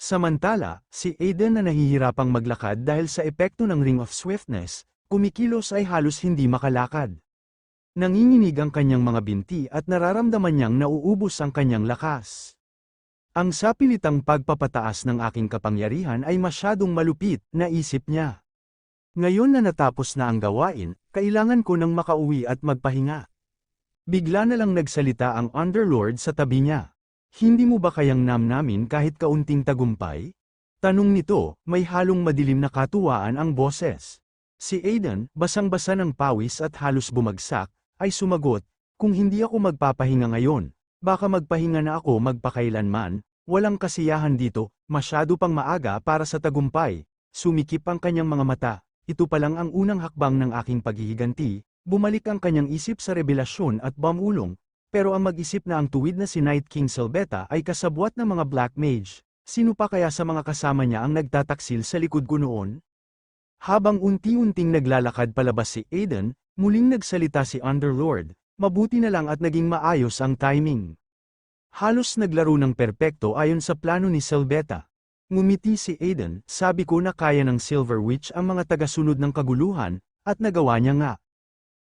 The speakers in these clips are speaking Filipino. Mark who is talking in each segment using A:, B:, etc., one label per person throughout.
A: Samantala, si Aiden na nahihirapang maglakad dahil sa epekto ng Ring of Swiftness, kumikilos ay halos hindi makalakad. Nanginginig ang kanyang mga binti at nararamdaman niyang nauubos ang kanyang lakas. Ang sapilitang pagpapataas ng aking kapangyarihan ay masyadong malupit, naisip niya. Ngayon na natapos na ang gawain, kailangan ko nang makauwi at magpahinga. Bigla na lang nagsalita ang Underlord sa tabi niya. Hindi mo ba kayang namnamin kahit kaunting tagumpay? Tanong nito, may halong madilim na katuwaan ang boses. Si Aiden, basang-basa ng pawis at halos bumagsak, ay sumagot, kung hindi ako magpapahinga ngayon, baka magpahinga na ako magpakailanman, walang kasiyahan dito, masyado pang maaga para sa tagumpay. Sumikip ang kanyang mga mata, ito pa lang ang unang hakbang ng aking paghihiganti, bumalik ang kanyang isip sa rebelasyon at bamulong. Pero ang mag-isip na ang tuwid na si Night King Selbeta ay kasabwat ng mga Black Mage, sino pa kaya sa mga kasama niya ang nagtataksil sa likod ko noon? Habang unti-unting naglalakad palabas si Aiden, muling nagsalita si Underlord, mabuti na lang at naging maayos ang timing. Halos naglaro ng perpekto ayon sa plano ni Selbeta. Ngumiti si Aiden, sabi ko na kaya ng Silver Witch ang mga tagasunod ng kaguluhan, at nagawa niya nga.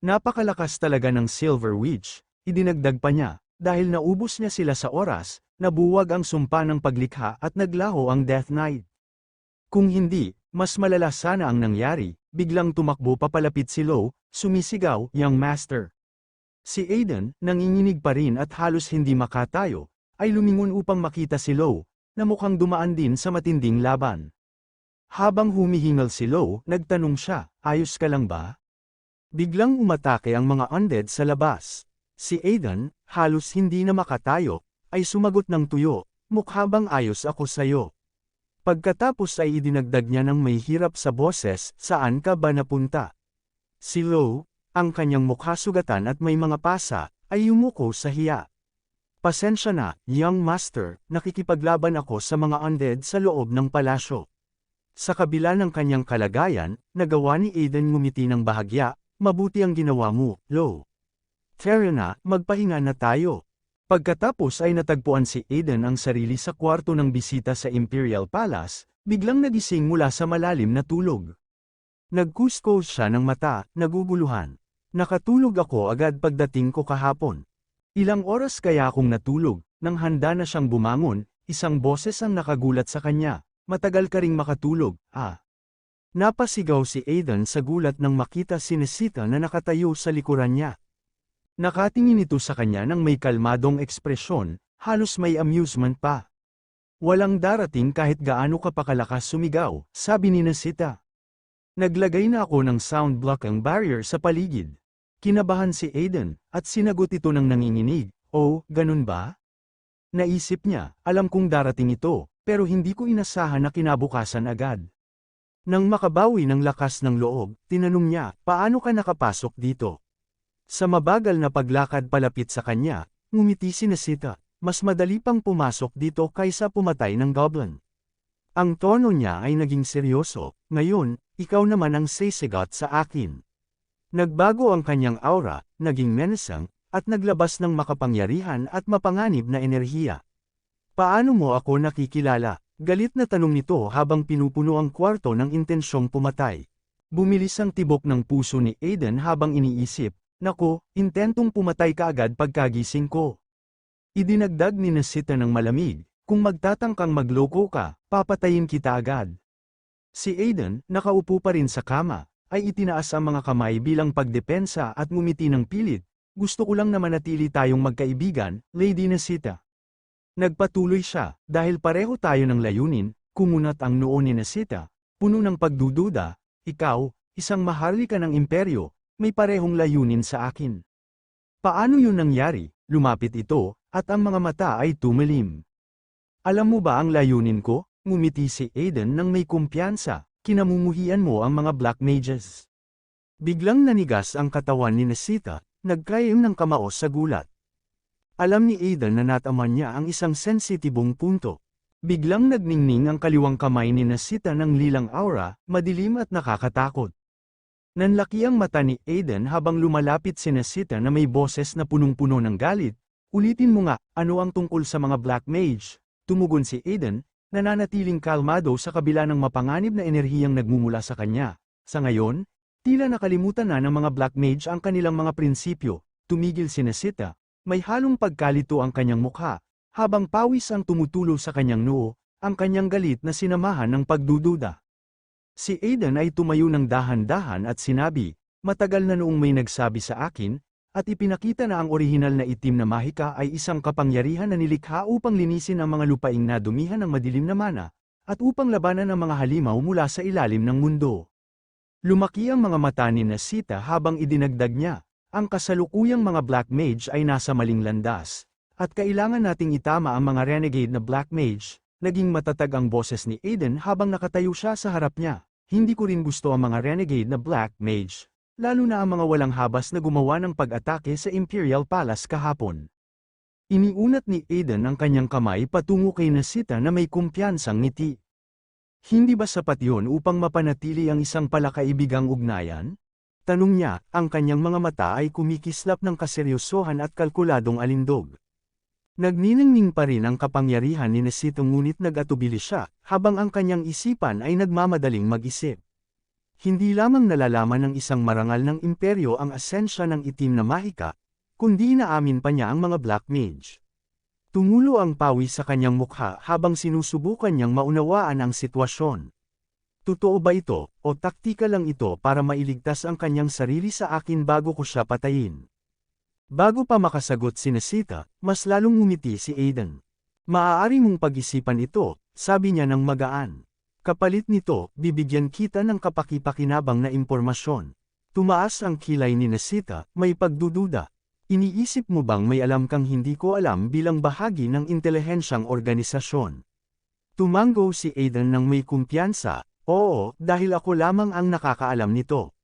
A: Napakalakas talaga ng Silver Witch. Idinagdag pa niya, dahil naubos niya sila sa oras, nabuwag ang sumpa ng paglikha at naglaho ang Death Knight. Kung hindi, mas malala sana ang nangyari, biglang tumakbo papalapit si Lo, sumisigaw, Young Master. Si Aiden, nanginginig pa rin at halos hindi makatayo, ay lumingon upang makita si Lo, na mukhang dumaan din sa matinding laban. Habang humihingal si Lo, nagtanong siya, ayos ka lang ba? Biglang umatake ang mga undead sa labas. Si Aiden, halos hindi na makatayo, ay sumagot ng tuyo, mukha bang ayos ako sayo? Pagkatapos ay idinagdag niya ng may hirap sa boses, saan ka ba napunta? Si Lo, ang kanyang mukha sugatan at may mga pasa, ay yumuko sa hiya. Pasensya na, Young Master, nakikipaglaban ako sa mga undead sa loob ng palasyo. Sa kabila ng kanyang kalagayan, nagawa ni Aiden ngumiti ng bahagya, mabuti ang ginawa mo, Lo. Tara na, magpahinga na tayo. Pagkatapos ay natagpuan si Aiden ang sarili sa kwarto ng bisita sa Imperial Palace, biglang nagising mula sa malalim na tulog. Nagkuskos siya ng mata, naguguluhan. Nakatulog ako agad pagdating ko kahapon. Ilang oras kaya akong natulog, nang handa na siyang bumangon, isang boses ang nakagulat sa kanya, matagal ka ring makatulog, ah. Napasigaw si Aiden sa gulat nang makita si Nesita na nakatayo sa likuran niya. Nakatingin ito sa kanya ng may kalmadong ekspresyon, halos may amusement pa. Walang darating kahit gaano ka pakalakas sumigaw, sabi ni Nesita. Naglagay na ako ng sound blocking barrier sa paligid. Kinabahan si Aiden, at sinagot ito ng nanginginig, oh, ganun ba? Naisip niya, alam kong darating ito, pero hindi ko inasahan na kinabukasan agad. Nang makabawi ng lakas ng loob, tinanong niya, paano ka nakapasok dito? Sa mabagal na paglakad palapit sa kanya, ngumiti si Nesita, mas madali pang pumasok dito kaysa pumatay ng goblin. Ang tono niya ay naging seryoso, ngayon, ikaw naman ang sisigat sa akin. Nagbago ang kanyang aura, naging menacing, at naglabas ng makapangyarihan at mapanganib na enerhiya. Paano mo ako nakikilala? Galit na tanong nito habang pinupuno ang kwarto ng intensyong pumatay. Bumilis ang tibok ng puso ni Aiden habang iniisip, nako, intentong pumatay ka agad pagkagising ko. Idinagdag ni Nesita ng malamig, kung magtatangkang magloko ka, papatayin kita agad. Si Aiden, nakaupo pa rin sa kama, ay itinaas ang mga kamay bilang pagdepensa at ngumiti ng pilit, gusto ko lang na manatili tayong magkaibigan, Lady Nesita. Nagpatuloy siya, dahil pareho tayo ng layunin, kumunat ang noo ni Nesita, puno ng pagdududa, ikaw, isang maharlika ng imperyo, may parehong layunin sa akin. Paano yun nangyari? Lumapit ito, at ang mga mata ay tumilim. Alam mo ba ang layunin ko? Ngumiti si Aiden nang may kumpiyansa, kinamumuhian mo ang mga Black Mages. Biglang nanigas ang katawan ni Nesita, nagkayong ng kamao sa gulat. Alam ni Aiden na nataman niya ang isang sensitibong punto. Biglang nagningning ang kaliwang kamay ni Nesita ng lilang aura, madilim at nakakatakot. Nanlaki ang mata ni Aiden habang lumalapit si Nesita na may boses na punong-puno ng galit. Ulitin mo nga, ano ang tungkol sa mga Black Mage? Tumugon si Aiden, nananatiling kalmado sa kabila ng mapanganib na enerhiyang nagmumula sa kanya. Sa ngayon, tila nakalimutan na ng mga Black Mage ang kanilang mga prinsipyo. Tumigil si Nesita, may halong pagkalito ang kanyang mukha, habang pawis ang tumutulo sa kanyang noo, ang kanyang galit na sinamahan ng pagdududa. Si Aiden ay tumayo ng dahan-dahan at sinabi, "Matagal na noong may nagsabi sa akin, at ipinakita na ang orihinal na itim na mahika ay isang kapangyarihan na nilikha upang linisin ang mga lupaing nadumihan ng madilim na mana, at upang labanan ang mga halimaw mula sa ilalim ng mundo." Lumaki ang mga mata ni Nesita habang idinagdag niya, "Ang kasalukuyang mga Black Mage ay nasa maling landas, at kailangan nating itama ang mga renegade na Black Mage." Naging matatag ang boses ni Aiden habang nakatayo siya sa harap niya. "Hindi ko rin gusto ang mga renegade na Black Mage, lalo na ang mga walang habas na gumawa ng pag-atake sa Imperial Palace kahapon." Iniunat ni Aiden ang kanyang kamay patungo kay Nesita na may kumpiyansang ngiti. "Hindi ba sapat yun upang mapanatili ang isang palakaibigang ugnayan?" Tanong niya, ang kanyang mga mata ay kumikislap ng kaseryosohan at kalkuladong alindog. Nagniningning pa rin ang kapangyarihan ni Nesita ngunit nag-atubili siya, habang ang kanyang isipan ay nagmamadaling mag-isip. Hindi lamang nalalaman ng isang marangal ng imperyo ang asensya ng itim na mahika, kundi inaamin pa niya ang mga Black Mage. Tumulo ang pawis sa kanyang mukha habang sinusubukan niyang maunawaan ang sitwasyon. Totoo ba ito, o taktika lang ito para mailigtas ang kanyang sarili sa akin bago ko siya patayin? Bago pa makasagot si Nesita, mas lalong ngumiti si Aiden. "Maaari mong pag-isipan ito," sabi niya ng magaan. "Kapalit nito, bibigyan kita ng kapaki-pakinabang na impormasyon." Tumaas ang kilay ni Nesita, may pagdududa. "Iniisip mo bang may alam kang hindi ko alam bilang bahagi ng intelihensyang organisasyon?" Tumango si Aiden ng may kumpiyansa, "Oo, dahil ako lamang ang nakakaalam nito."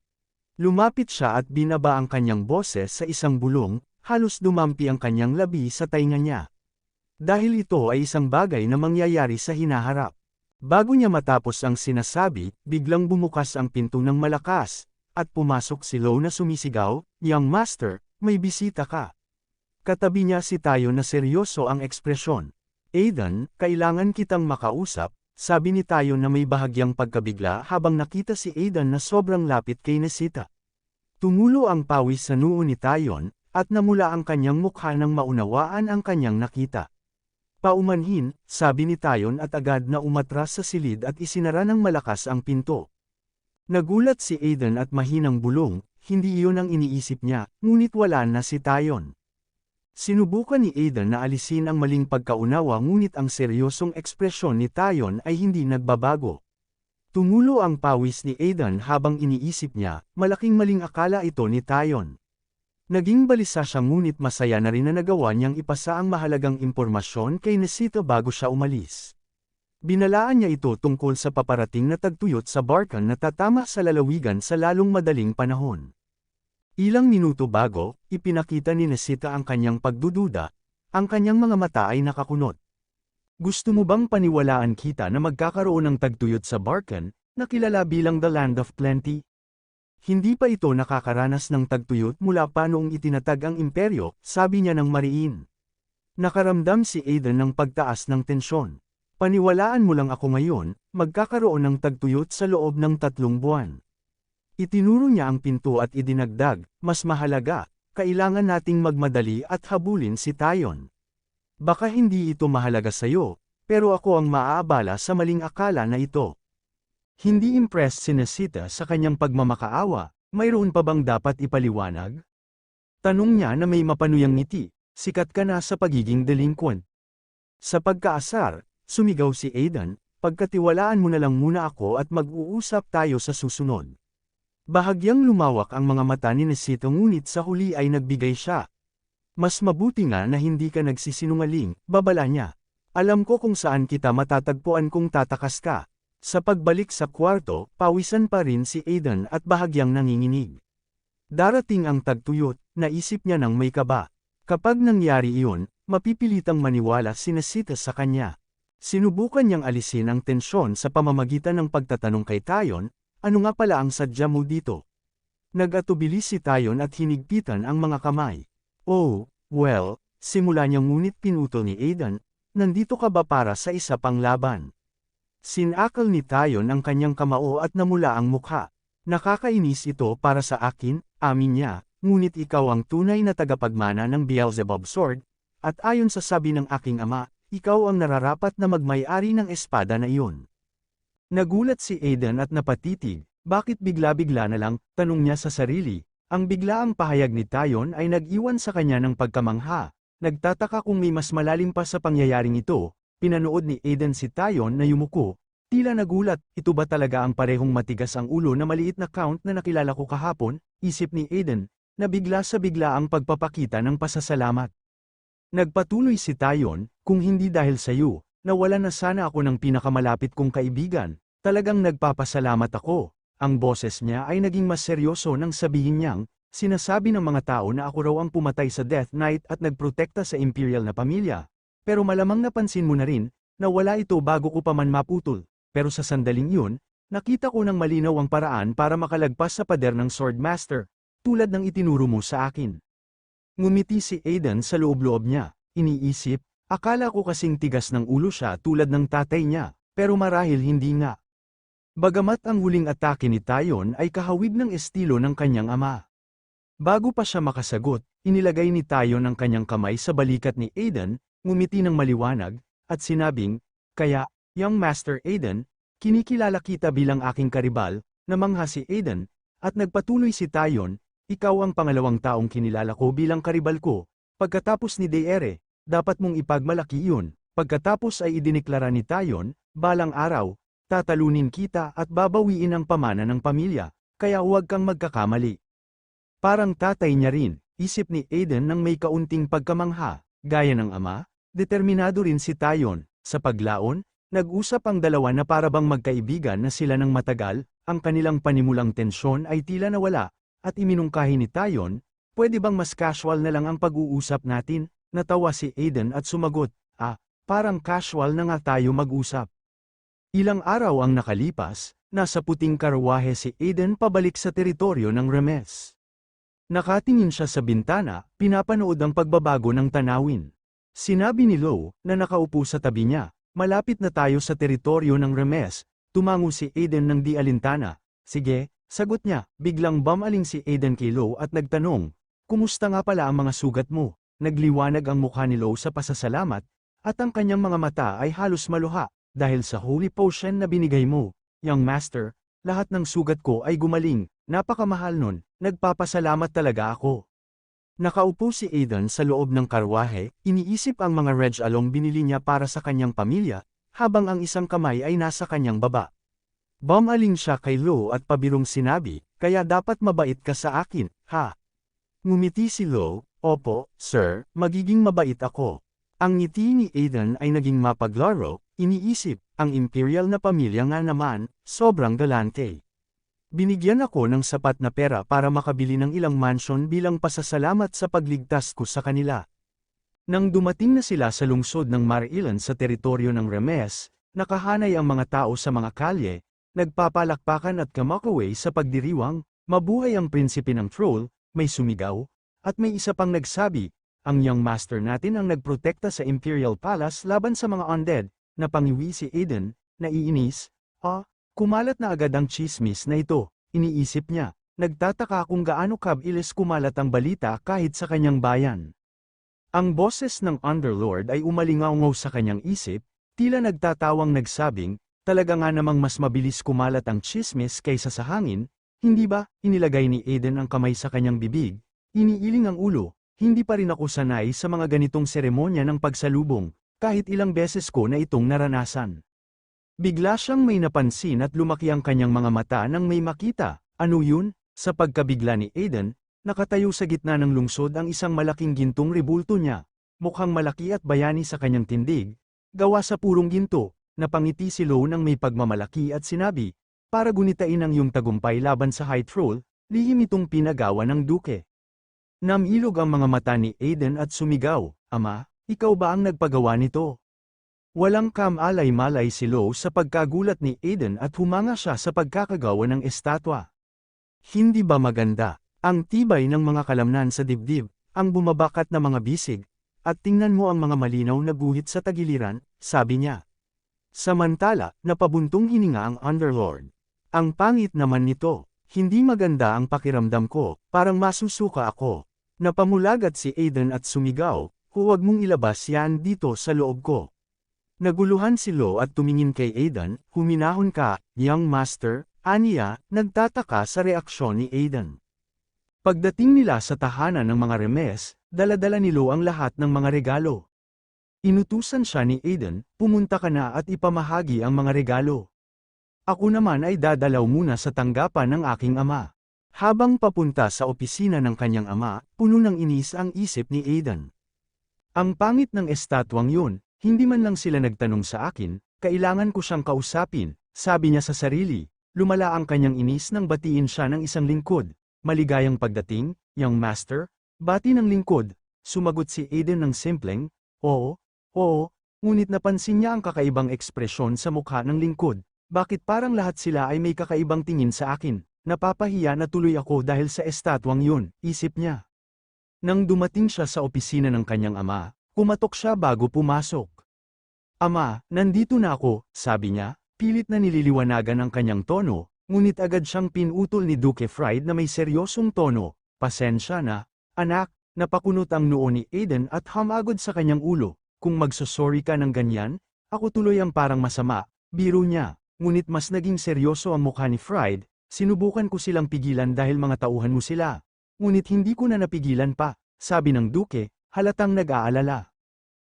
A: Lumapit siya at binaba ang kanyang boses sa isang bulong, halos dumampi ang kanyang labi sa tainga niya. Dahil ito ay isang bagay na mangyayari sa hinaharap. Bago niya matapos ang sinasabi, biglang bumukas ang pinto ng malakas, at pumasok si Lo na sumisigaw, "Young Master, may bisita ka." Katabi niya si Tayo na seryoso ang ekspresyon. "Aiden, kailangan kitang makausap," sabi ni Tayo na may bahagyang pagkabigla habang nakita si Aiden na sobrang lapit kay Nesita. Tumulo ang pawis sa noo ni Tayon, at namula ang kanyang mukha nang maunawaan ang kanyang nakita. "Paumanhin," sabi ni Tayon at agad na umatras sa silid at isinara ng malakas ang pinto. Nagulat si Aiden at mahinang bulong, hindi iyon ang iniisip niya, ngunit wala na si Tayon. Sinubukan ni Aiden na alisin ang maling pagkaunawa ngunit ang seryosong ekspresyon ni Tayon ay hindi nagbabago. Tumulo ang pawis ni Aiden habang iniisip niya, malaking maling akala ito ni Tayon. Naging balisa siya ngunit masaya na rin na nagawa niyang ipasa ang mahalagang impormasyon kay Nesita bago siya umalis. Binalaan niya ito tungkol sa paparating na tagtuyot sa Barkan na tatama sa lalawigan sa lalong madaling panahon. Ilang minuto bago, ipinakita ni Nesita ang kanyang pagdududa, ang kanyang mga mata ay nakakunot. "Gusto mo bang paniwalaan kita na magkakaroon ng tagtuyot sa Barkan, na kilala bilang the Land of Plenty? Hindi pa ito nakakaranas ng tagtuyot mula pa noong itinatag ang imperyo," sabi niya ng mariin. Nakaramdam si Aiden ng pagtaas ng tensyon. "Paniwalaan mo lang ako ngayon, magkakaroon ng tagtuyot sa loob ng 3 buwan. Itinuro niya ang pinto at idinagdag, "Mas mahalaga, kailangan nating magmadali at habulin si Tayon. Baka hindi ito mahalaga sa'yo, pero ako ang maaabala sa maling akala na ito." Hindi impressed si Nesita sa kanyang pagmamakaawa, "Mayroon pa bang dapat ipaliwanag?" Tanong niya na may mapanuyang ngiti, "Sikat ka na sa pagiging delinquent." Sa pagkaasar, sumigaw si Aiden, "Pagkatiwalaan mo na lang muna ako at mag-uusap tayo sa susunod." Bahagyang lumawak ang mga mata ni Nesita ngunit sa huli ay nagbigay siya. "Mas mabuti nga na hindi ka nagsisinungaling," babala niya. "Alam ko kung saan kita matatagpuan kung tatakas ka." Sa pagbalik sa kwarto, pawisan pa rin si Aiden at bahagyang nanginginig. Darating ang tagtuyot, naisip niya ng may kaba. Kapag nangyari iyon, mapipilitang maniwala si Nesita sa kanya. Sinubukan niyang alisin ang tensyon sa pamamagitan ng pagtatanong kay Tayon, "Ano nga pala ang sadya mo dito?" Nag-atubili si Tayon at hinigpitan ang mga kamay. "Oh, well," simula niyang ngunit pinutol ni Aiden, "nandito ka ba para sa isa pang laban?" Sinakal ni Tayon ang kanyang kamao at namula ang mukha. Nakakainis ito para sa akin, amin niya, ngunit ikaw ang tunay na tagapagmana ng Beelzebub Sword, at ayon sa sabi ng aking ama, ikaw ang nararapat na magmay-ari ng espada na iyon. Nagulat si Aiden at napatitig, bakit bigla-bigla na lang, tanong niya sa sarili, ang biglaang pahayag ni Tayon ay nag-iwan sa kanya ng pagkamangha. Nagtataka kung may mas malalim pa sa pangyayaring ito. Pinanood ni Aiden si Tayon na yumuko, tila nagulat, ito ba talaga ang parehong matigas ang ulo na maliit na count na nakilala ko kahapon, isip ni Aiden, na bigla sa bigla ang pagpapakita ng pasasalamat. Nagpatuloy si Tayon, kung hindi dahil sa iyo, nawala na sana ako ng pinakamalapit kong kaibigan, talagang nagpapasalamat ako. Ang boses niya ay naging mas seryoso nang sabihin niyang, sinasabi ng mga tao na ako raw ang pumatay sa Death Knight at nagprotekta sa Imperial na pamilya. Pero malamang napansin mo na rin, na wala ito bago ko pa man maputol, pero sa sandaling yun, nakita ko ng malinaw ang paraan para makalagpas sa pader ng Swordmaster, tulad ng itinuro mo sa akin. Ngumiti si Aiden sa loob-loob niya, iniisip, akala ko kasing tigas ng ulo siya tulad ng tatay niya, pero marahil hindi nga. Bagamat ang huling atake ni Tayon ay kahawig ng estilo ng kanyang ama. Bago pa siya makasagot, inilagay ni Tayon ang kanyang kamay sa balikat ni Aiden, ngumiti ng maliwanag, at sinabing, kaya, young Master Aiden, kinikilala kita bilang aking karibal, namangha si Aiden, at nagpatuloy si Tayon, ikaw ang pangalawang taong kinilala ko bilang karibal ko, pagkatapos ni Deere, dapat mong ipagmalaki iyon, pagkatapos ay idineklara ni Tayon, balang araw, tatalunin kita at babawiin ang pamana ng pamilya, kaya huwag kang magkakamali. Parang tatay niya rin, isip ni Aiden nang may kaunting pagkamangha, gaya ng ama. Determinado rin si Tayon, sa paglaon, nag-usap ang dalawa na parabang magkaibigan na sila ng matagal, ang kanilang panimulang tensyon ay tila nawala, at iminungkahi ni Tayon, pwede bang mas casual na lang ang pag-uusap natin, natawa si Aiden at sumagot, parang casual na nga tayo mag-usap. Ilang araw ang nakalipas, nasa puting karwahe si Aiden pabalik sa teritoryo ng Remes. Nakatingin siya sa bintana, pinapanood ang pagbabago ng tanawin. Sinabi ni Lo, na nakaupo sa tabi niya, malapit na tayo sa teritoryo ng Remes, tumango si Aiden ng di alintana. Sige, sagot niya, biglang bumaling si Aiden kay Lo at nagtanong, kumusta nga pala ang mga sugat mo? Nagliwanag ang mukha ni Lo sa pasasalamat, at ang kanyang mga mata ay halos maluha, dahil sa holy potion na binigay mo. Young Master, lahat ng sugat ko ay gumaling, napakamahal nun, nagpapasalamat talaga ako. Nakaupo si Aiden sa loob ng karwahe, iniisip ang mga Reg Along binili niya para sa kanyang pamilya, habang ang isang kamay ay nasa kanyang baba. Bumaling siya kay Lo at pabirong sinabi, kaya dapat mabait ka sa akin, ha? Ngumiti si Lo, opo, sir, magiging mabait ako. Ang ngiti ni Aiden ay naging mapaglaro, iniisip, ang imperial na pamilya nga naman, sobrang galante. Binigyan ako ng sapat na pera para makabili ng ilang mansion bilang pasasalamat sa pagligtas ko sa kanila. Nang dumating na sila sa lungsod ng Marilan sa teritoryo ng Remes, nakahanay ang mga tao sa mga kalye, nagpapalakpakan at kamakaway sa pagdiriwang, mabuhay ang prinsipe ng troll, may sumigaw, at may isa pang nagsabi, ang young master natin ang nagprotekta sa Imperial Palace laban sa mga undead, napangiwi si Aiden, naiinis, kumalat na agad ang chismis na ito, iniisip niya, nagtataka kung gaano kabilis kumalat ang balita kahit sa kanyang bayan. Ang boses ng Underlord ay umalingaw sa kanyang isip, tila nagtatawang nagsabing, talaga nga namang mas mabilis kumalat ang chismis kaysa sa hangin, hindi ba? Inilagay ni Aiden ang kamay sa kanyang bibig, iniiling ang ulo, hindi pa rin ako sanay sa mga ganitong seremonya ng pagsalubong, kahit ilang beses ko na itong naranasan. Bigla siyang may napansin at lumaki ang kanyang mga mata nang may makita. Ano yun? Sa pagkabigla ni Aiden, nakatayo sa gitna ng lungsod ang isang malaking gintong rebulto niya. Mukhang malaki at bayani sa kanyang tindig. Gawa sa purong ginto, napangiti si Lo nang may pagmamalaki at sinabi, para gunitain ang iyong tagumpay laban sa High Troll, lihim itong pinagawa ng duke. Namilog ang mga mata ni Aiden at sumigaw, Ama, ikaw ba ang nagpagawa nito? Walang kamalay-malay si Lo sa pagkagulat ni Aiden at humanga siya sa pagkakagawa ng estatwa. Hindi ba maganda? Ang tibay ng mga kalamnan sa dibdib, ang bumabakat na mga bisig, at tingnan mo ang mga malinaw na guhit sa tagiliran, sabi niya. Samantala, napabuntong hininga ang Underlord. Ang pangit naman nito. Hindi maganda ang pakiramdam ko, parang masusuka ako. Napamulagat si Aiden at sumigaw, huwag mong ilabas yan dito sa loob ko. Naguluhan si Lo at tumingin kay Aiden, huminahon ka, young master, aniya, nagtataka sa reaksyon ni Aiden. Pagdating nila sa tahanan ng mga remes, dala-dala ni Lo ang lahat ng mga regalo. Inutusan siya ni Aiden, pumunta ka na at ipamahagi ang mga regalo. Ako naman ay dadalaw muna sa tanggapan ng aking ama. Habang papunta sa opisina ng kanyang ama, puno ng inis ang isip ni Aiden. Ang pangit ng estatwang yun, hindi man lang sila nagtanong sa akin, kailangan ko siyang kausapin, sabi niya sa sarili. Lumala ang kanyang inis nang batiin siya ng isang lingkod. Maligayang pagdating, young master, bati ng lingkod, sumagot si Aiden ng simpleng, oo, ngunit napansin niya ang kakaibang ekspresyon sa mukha ng lingkod. Bakit parang lahat sila ay may kakaibang tingin sa akin? Napapahiya na tuloy ako dahil sa estatwang yun, isip niya. Nang dumating siya sa opisina ng kanyang ama, kumatok siya bago pumasok. Ama, nandito na ako, sabi niya, pilit na nililiwanagan ang kanyang tono, ngunit agad siyang pinutol ni Duke Fried na may seryosong tono. Pasensya na, anak, napakunot ang noo ni Aiden at hamagod sa kanyang ulo. Kung magsosorry ka ng ganyan, ako tuloy ang parang masama, biro niya. Ngunit mas naging seryoso ang mukha ni Fried, sinubukan ko silang pigilan dahil mga tauhan mo sila. Ngunit hindi ko na napigilan pa, sabi ng Duke, halatang nag-aalala.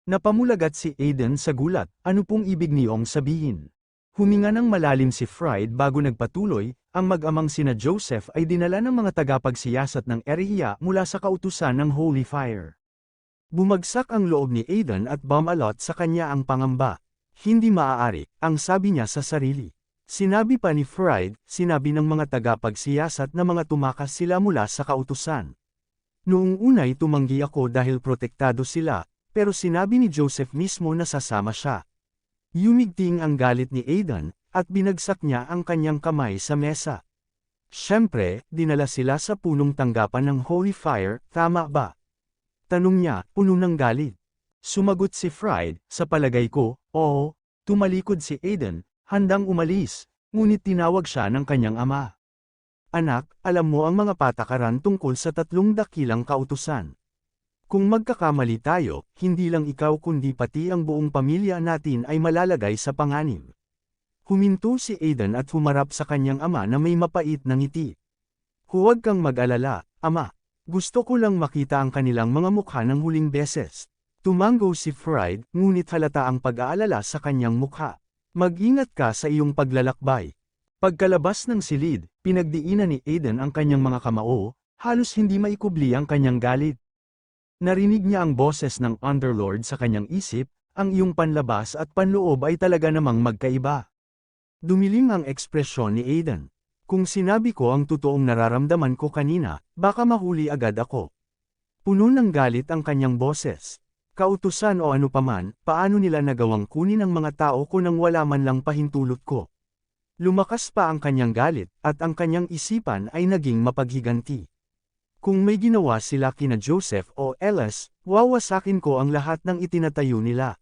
A: Napamulagat si Aiden sa gulat, ano pong ibig niyong sabihin? Huminga ng malalim si Fried bago nagpatuloy, ang mag-amang sina Joseph ay dinala ng mga tagapagsiyasat ng erehiya mula sa kautusan ng Holy Fire. Bumagsak ang loob ni Aiden at bumalot sa kanya ang pangamba. Hindi maaari, ang sabi niya sa sarili. Sinabi pa ni Fried, sinabi ng mga tagapagsiyasat na mga tumakas sila mula sa kautusan. Noong unay tumanggi ako dahil protektado sila, pero sinabi ni Joseph mismo na sasama siya. Yumigting ang galit ni Aiden, at binagsak niya ang kanyang kamay sa mesa. Siyempre, dinala sila sa punong tanggapan ng Holy Fire, tama ba? Tanong niya, puno ng galit. Sumagot si Fried, sa palagay ko, oo. Tumalikod si Aiden, handang umalis, ngunit tinawag siya ng kanyang ama. Anak, alam mo ang mga patakaran tungkol sa 3 dakilang kautusan. Kung magkakamali tayo, hindi lang ikaw kundi pati ang buong pamilya natin ay malalagay sa panganib. Huminto si Aiden at humarap sa kanyang ama na may mapait na ngiti. Huwag kang mag-alala, ama. Gusto ko lang makita ang kanilang mga mukha ng huling beses. Tumango si Fried, ngunit halata ang pag-aalala sa kanyang mukha. Mag-ingat ka sa iyong paglalakbay. Pagkalabas ng silid, pinagdiinan ni Aiden ang kanyang mga kamao, halos hindi maikubli ang kanyang galit. Narinig niya ang boses ng Underlord sa kanyang isip, ang iyong panlabas at panloob ay talaga namang magkaiba. Dumilim ang ekspresyon ni Aiden. Kung sinabi ko ang totoong nararamdaman ko kanina, baka mahuli agad ako. Puno ng galit ang kanyang boses. Kautusan o ano paman, paano nila nagawang kunin ang mga tao ko nang wala man lang pahintulot ko? Lumakas pa ang kanyang galit, at ang kanyang isipan ay naging mapaghiganti. Kung may ginawa sila kina Joseph o Ellis, wawasakin ko ang lahat ng itinatayo nila.